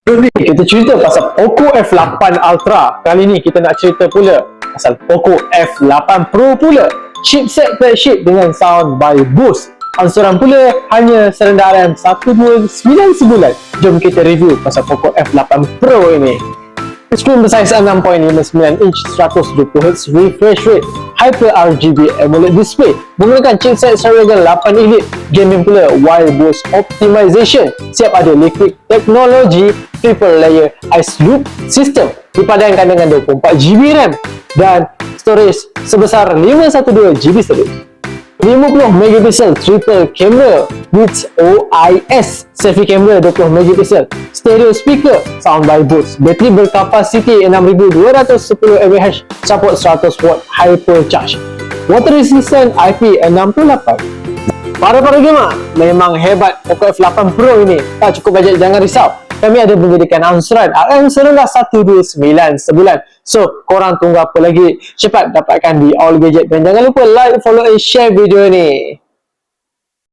Jom ni kita cerita pasal Poco F8 Ultra. Kali ni kita nak cerita pula pasal Poco F8 Pro pula. Chipset flagship dengan sound by Bose. Angsuran pula hanya serendah RAM 129 sebulan. Jom kita review pasal Poco F8 Pro ini. Screen bersaiz 6.59 inch 120Hz refresh rate, Hyper RGB AMOLED display, menggunakan chipset Snapdragon 8 Elite, gaming pula while Bose optimization, siap ada liquid technology triple layer ice loop system, dipadankan dengan 24GB RAM dan storage sebesar 512GB storage. 50 megapixel triple camera with OIS, selfie camera 20 megapixel, stereo speaker, sound by Bose, bateri berkapasiti 6210 mAh, support 100 watt hypercharge, water resistant IP68. Para gamer, memang hebat Poco F8 Pro ini. Tak cukup bajet, jangan risau. Kami ada memberikan angsuran RM serendah 129 sebulan. So, korang tunggu apa lagi? Cepat dapatkan di All Gadget. Dan jangan lupa like, follow, and share video ni.